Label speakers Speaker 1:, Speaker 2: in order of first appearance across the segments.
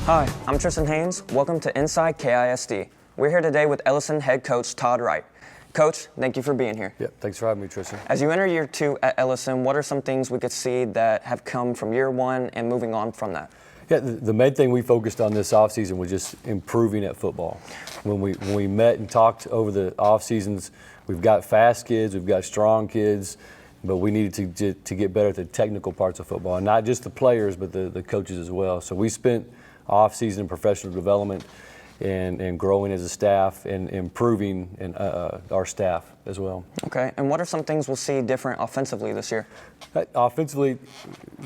Speaker 1: Hi, I'm Tristan Haynes. Welcome to Inside KISD. We're here today with Ellison head coach Todd Wright. Coach, thank you for being here.
Speaker 2: Yep, thanks for having me, Tristan.
Speaker 1: As you enter year 2 at Ellison, what are some things we could see that have come from year 1 and moving on from that?
Speaker 2: Yeah, the main thing we focused on this offseason was just improving at football. When we met and talked over the off seasons, we've got fast kids, we've got strong kids, but we needed to get better at the technical parts of football, and not just the players, but the coaches as well. So we spent off-season professional development and growing as a staff and improving our staff as well.
Speaker 1: Okay, and what are some things we'll see different offensively this year?
Speaker 2: Offensively,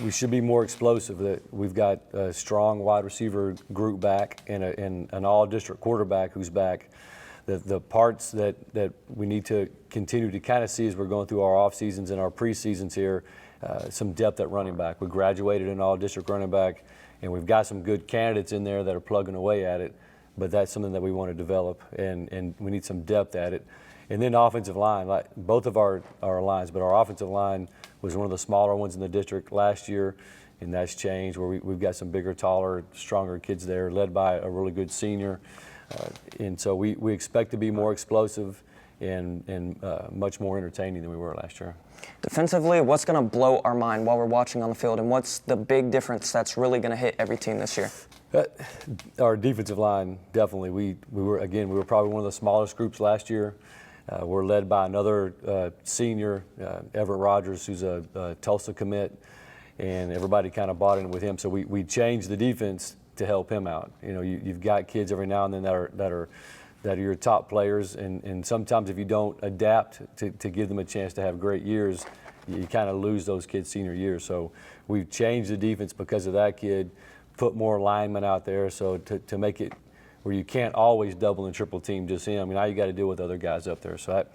Speaker 2: we should be more explosive. We've got a strong wide receiver group back and an all-district quarterback who's back. The parts that we need to continue to kind of see as we're going through our off seasons and our pre-seasons here, some depth at running back. We graduated an all-district running back, and we've got some good candidates in there that are plugging away at it, but that's something that we want to develop, and we need some depth at it. And then offensive line, like both of our lines, but our offensive line was one of the smaller ones in the district last year, and that's changed where we've got some bigger, taller, stronger kids there, led by a really good senior. And so we expect to be more explosive and much more entertaining than we were last year.
Speaker 1: Defensively, what's going to blow our mind while we're watching on the field, and what's the big difference that's really going to hit every team this year?
Speaker 2: Our defensive line, definitely. We were probably one of the smallest groups last year. We're led by another senior, Everett Rogers, who's a Tulsa commit, and everybody kind of bought in with him. So we changed the defense to help him out. You know, you've got kids every now and then that are your top players, and sometimes if you don't adapt to give them a chance to have great years, you kind of lose those kids' senior years. So we've changed the defense because of that kid, put more linemen out there, so to make it where you can't always double and triple team just him. I mean, now you got to deal with other guys up there. So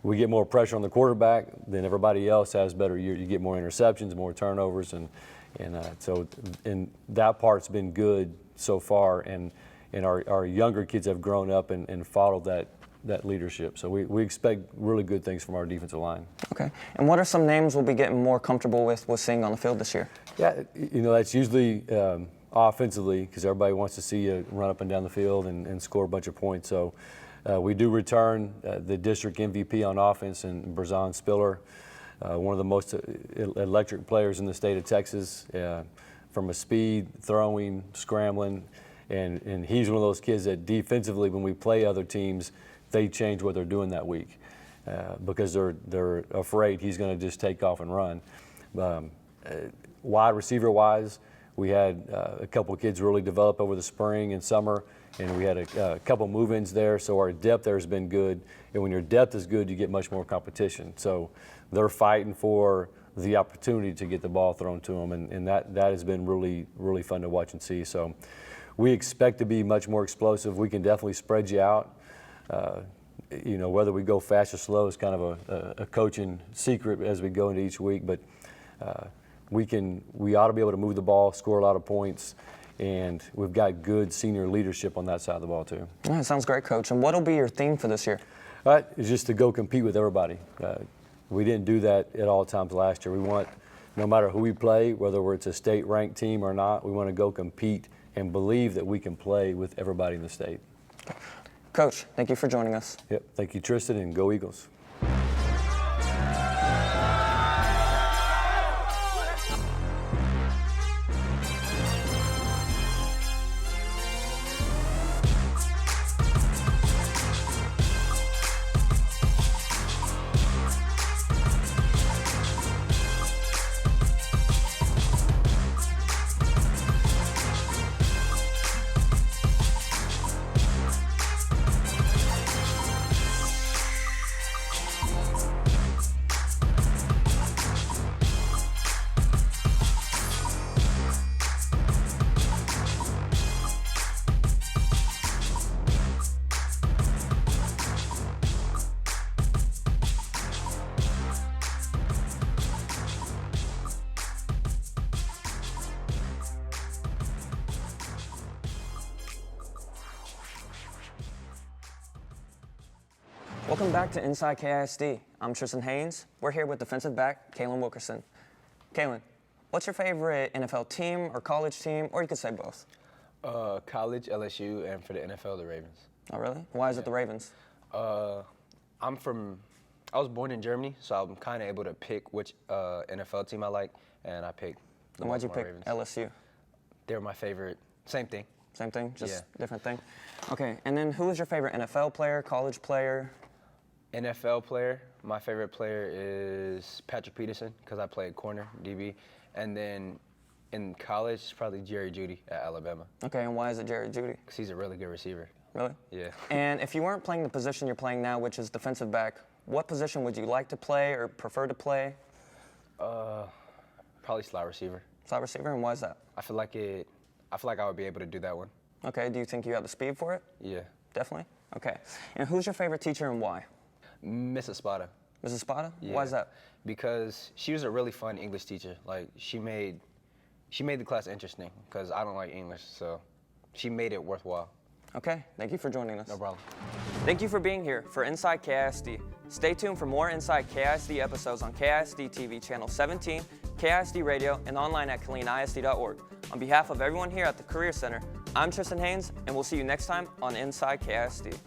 Speaker 2: we get more pressure on the quarterback, then everybody else has better years. You get more interceptions, more turnovers, and that part's been good so far, and our younger kids have grown up and followed that leadership. So we expect really good things from our defensive line. Okay.
Speaker 1: And what are some names we'll be getting more comfortable with seeing on the field this year?
Speaker 2: Yeah, you know, that's usually offensively, because everybody wants to see you run up and down the field and score a bunch of points. So we do return the district MVP on offense, and Brazan Spiller, one of the most electric players in the state of Texas, from a speed, throwing, scrambling. And he's one of those kids that defensively, when we play other teams, they change what they're doing that week because they're afraid he's going to just take off and run. Wide receiver-wise, we had a couple of kids really develop over the spring and summer, and we had a couple move-ins there, so our depth there has been good. And when your depth is good, you get much more competition. So they're fighting for the opportunity to get the ball thrown to them, and that has been really, really fun to watch and see. So we expect to be much more explosive. We can definitely spread you out. You know, whether we go fast or slow is kind of a coaching secret as we go into each week, but we ought to be able to move the ball, score a lot of points, and we've got good senior leadership on that side of the ball too.
Speaker 1: Yeah, sounds great, Coach. And what will be your theme for this year?
Speaker 2: It's just to go compete with everybody. We didn't do that at all times last year. We want, no matter who we play, whether it's a state-ranked team or not, we want to go compete and believe that we can play with everybody in the state.
Speaker 1: Coach, thank you for joining us.
Speaker 2: Yep, thank you, Tristan, and go Eagles.
Speaker 1: Welcome back to Inside KISD. I'm Tristan Haynes. We're here with defensive back Killeen Wilkerson. Killeen, what's your favorite NFL team or college team, or you could say both?
Speaker 3: College, LSU, and for the NFL, the Ravens.
Speaker 1: Oh, really? Why is it the Ravens?
Speaker 3: I was born in Germany, so I'm kind of able to pick which NFL team I like, and I picked the
Speaker 1: And why'd you
Speaker 3: Baltimore
Speaker 1: pick
Speaker 3: Ravens.
Speaker 1: LSU?
Speaker 3: They're my favorite. Same thing.
Speaker 1: Same thing, just
Speaker 3: Yeah.
Speaker 1: different thing. Okay, and then who is your favorite NFL player, college player?
Speaker 3: NFL player, my favorite player is Patrick Peterson because I played corner, DB. And then in college, it's probably Jerry Jeudy at Alabama
Speaker 1: Okay, and why is it Jerry Jeudy?
Speaker 3: because he's a really good receiver.
Speaker 1: Really?
Speaker 3: Yeah.
Speaker 1: And if you weren't playing the position you're playing now, which is defensive back, what position would you like to play or prefer to play?
Speaker 3: Probably slot receiver.
Speaker 1: Slot receiver, and why is that?
Speaker 3: I feel like I would be able to do that one.
Speaker 1: Okay, do you think you have the speed for it?
Speaker 3: Yeah.
Speaker 1: Definitely? Okay. And who's your favorite teacher and why?
Speaker 3: Mrs. Spada.
Speaker 1: Mrs. Spada?
Speaker 3: Yeah.
Speaker 1: Why is that?
Speaker 3: Because she was a really fun English teacher. Like she made the class interesting because I don't like English, so she made it worthwhile.
Speaker 1: Okay, thank you for joining us.
Speaker 3: No problem.
Speaker 1: Thank you for being here for Inside KISD. Stay tuned for more Inside KISD episodes on KISD TV Channel 17, KISD Radio, and online at KilleenISD.org. On behalf of everyone here at the Career Center, I'm Tristan Haynes, and we'll see you next time on Inside KISD.